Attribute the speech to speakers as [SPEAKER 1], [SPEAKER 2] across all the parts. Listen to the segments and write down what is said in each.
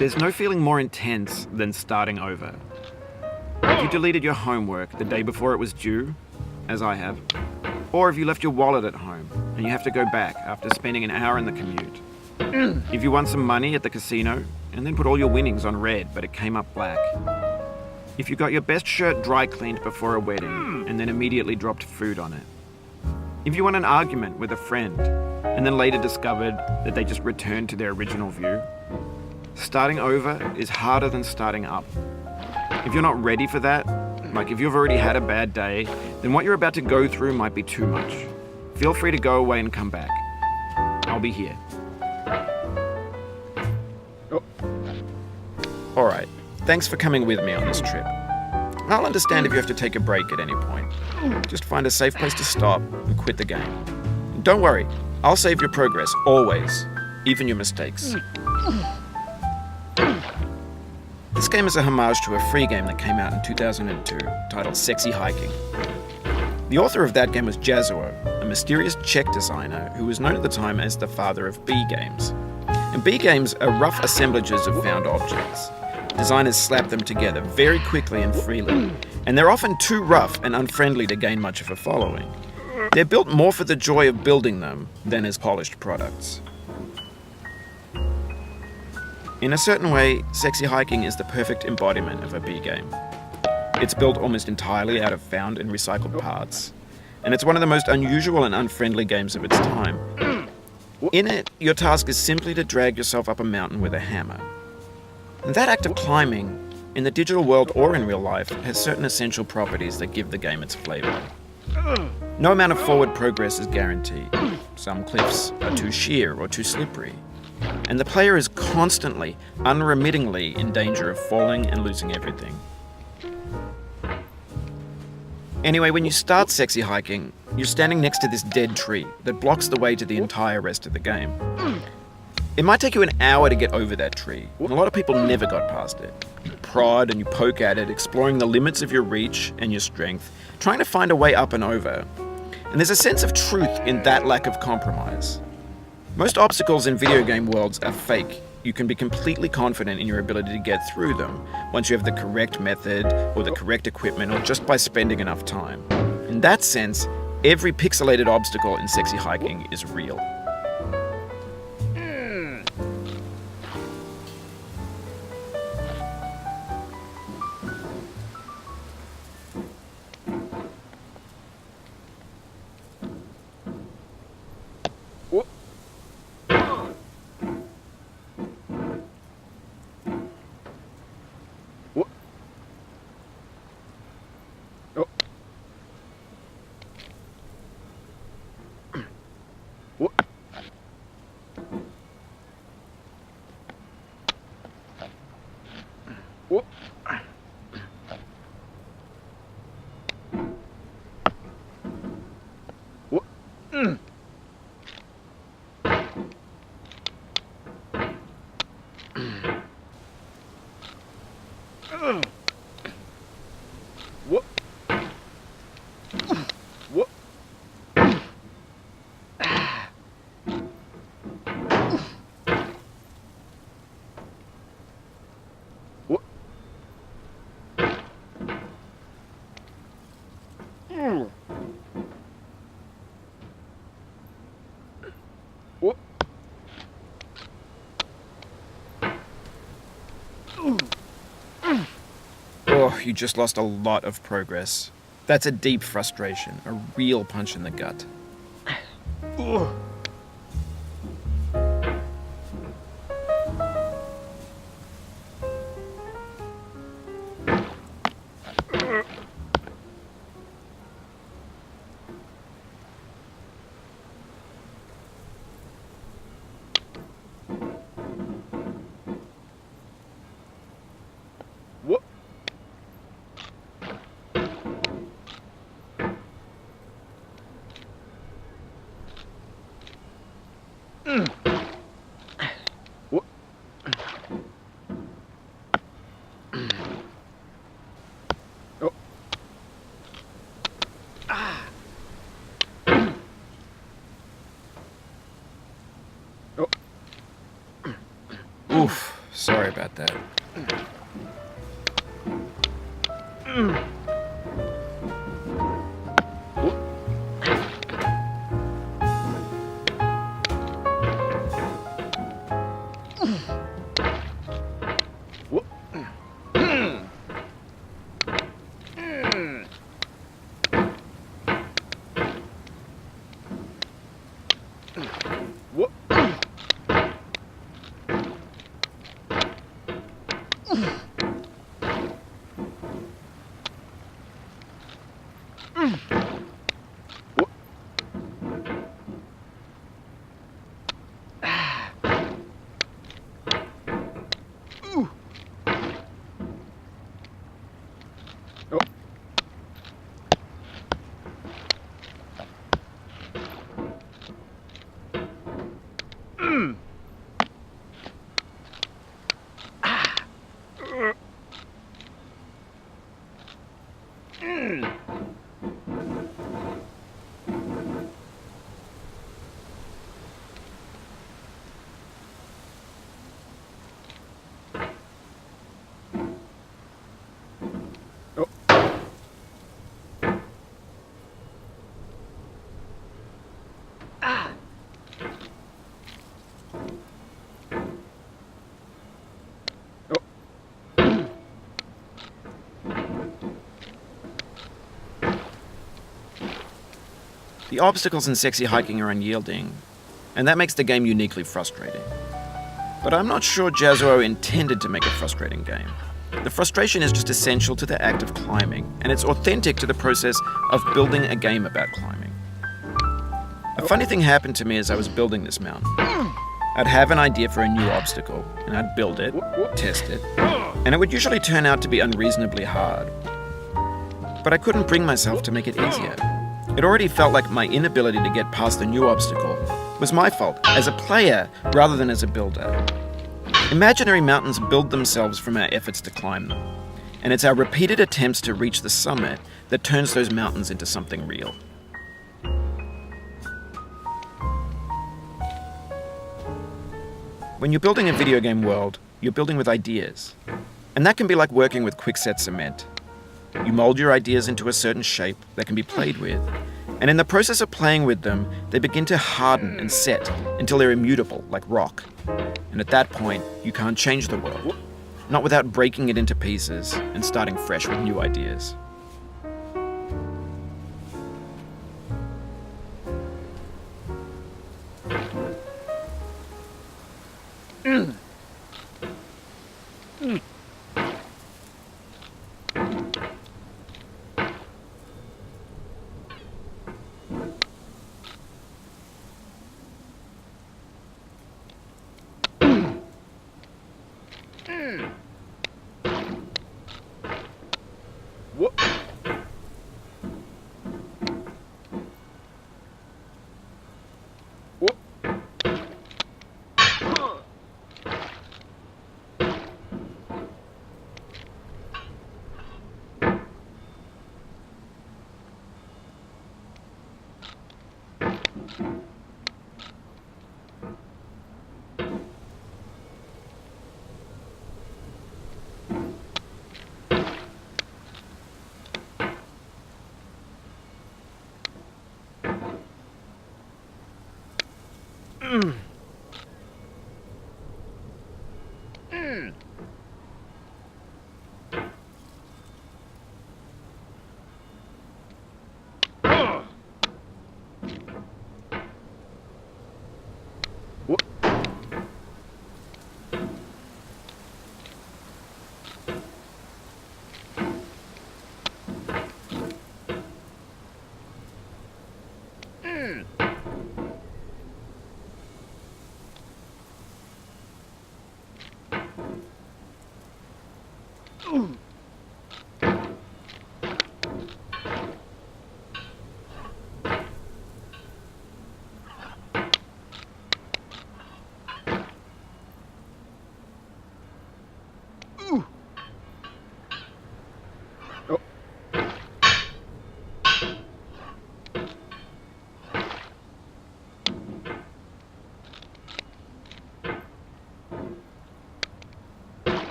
[SPEAKER 1] There's no feeling more intense than starting over. If you deleted your homework the day before it was due, as I have, or if you left your wallet at home and you have to go back after spending an hour in the commute. If you won some money at the casino and then put all your winnings on red but it came up black. If you got your best shirt dry cleaned before a wedding and then immediately dropped food on it. If you won an argument with a friend and then later discovered that they just returned to their original view. Starting over is harder than starting up. If you're not ready for that, like if you've already had a bad day, then what you're about to go through might be too much. Feel free to go away and come back. I'll be here. Oh. Alright, thanks for coming with me on this trip. I'll understand if you have to take a break at any point. Just find a safe place to stop and quit the game. And don't worry, I'll save your progress, always, even your mistakes. This game is a homage to a free game that came out in 2002 titled Sexy Hiking. The author of that game was Jazzuo, a mysterious Czech designer who was known at the time as the father of B games. And B games are rough assemblages of found objects. Designers slap them together very quickly and freely, and they're often too rough and unfriendly to gain much of a following. They're built more for the joy of building them than as polished products. In a certain way, Sexy Hiking is the perfect embodiment of a B game. It's built almost entirely out of found and recycled parts, and it's one of the most unusual and unfriendly games of its time. In it, your task is simply to drag yourself up a mountain with a hammer. And that act of climbing, in the digital world or in real life, has certain essential properties that give the game its flavor. No amount of forward progress is guaranteed. Some cliffs are too sheer or too slippery. And the player is constantly, unremittingly in danger of falling and losing everything. Anyway, when you start Sexy Hiking, you're standing next to this dead tree that blocks the way to the entire rest of the game. It might take you an hour to get over that tree, and a lot of people never got past it. You prod and you poke at it, exploring the limits of your reach and your strength, trying to find a way up and over. And there's a sense of truth in that lack of compromise. Most obstacles in video game worlds are fake. You can be completely confident in your ability to get through them once you have the correct method or the correct equipment or just by spending enough time. In that sense, every pixelated obstacle in Sexy Hiking is real. Oh, you just lost a lot of progress. That's a deep frustration, a real punch in the gut. Oof. Sorry about that. The obstacles in Sexy Hiking are unyielding, and that makes the game uniquely frustrating. But I'm not sure Jazzuo intended to make a frustrating game. The frustration is just essential to the act of climbing, and it's authentic to the process of building a game about climbing. A funny thing happened to me as I was building this mountain. I'd have an idea for a new obstacle, and I'd build it, test it, and it would usually turn out to be unreasonably hard. But I couldn't bring myself to make it easier. It already felt like my inability to get past the new obstacle was my fault as a player rather than as a builder. Imaginary mountains build themselves from our efforts to climb them, and it's our repeated attempts to reach the summit that turns those mountains into something real. When you're building a video game world, you're building with ideas, and that can be like working with quickset cement. You mold your ideas into a certain shape that can be played with, and in the process of playing with them, they begin to harden and set until they're immutable, like rock. And at that point, you can't change the world, not without breaking it into pieces and starting fresh with new ideas.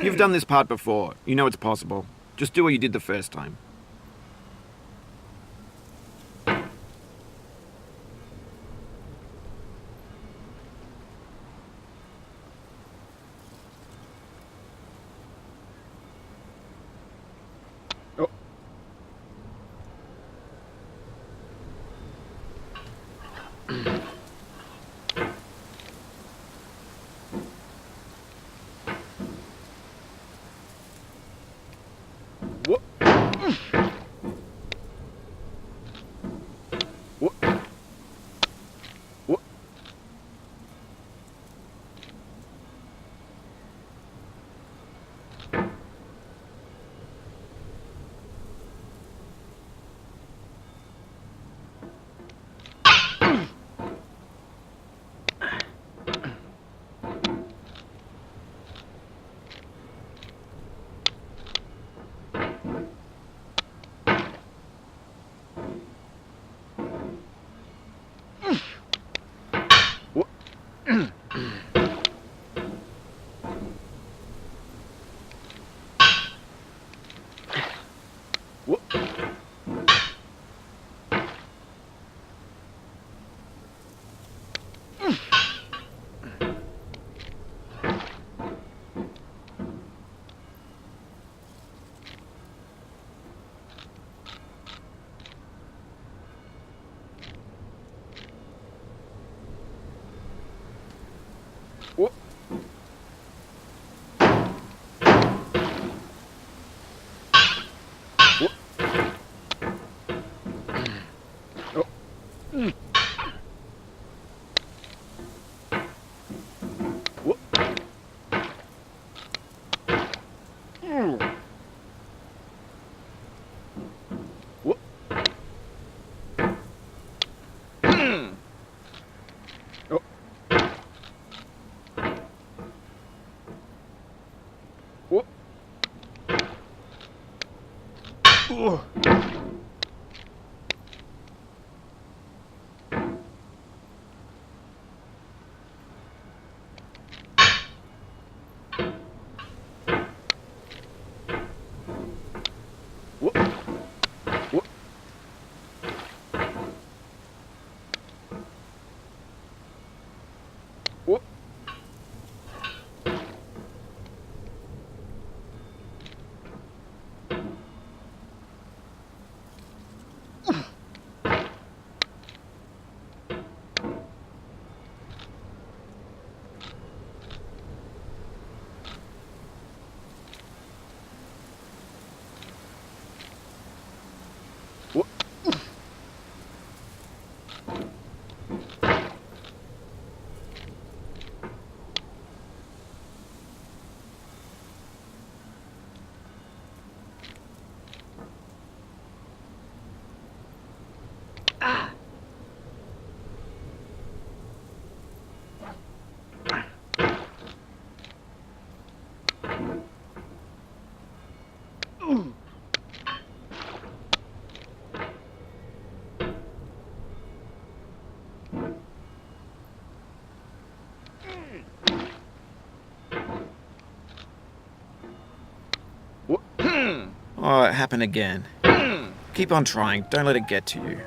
[SPEAKER 1] You've done this part before. You know it's possible. Just do what you did the first time. Oh. What? What? What? What? What? Oh. What? What? Oh. What? Oh. What? What? What? What? What? Oh, it happened again. Keep on trying. Don't let it get to you.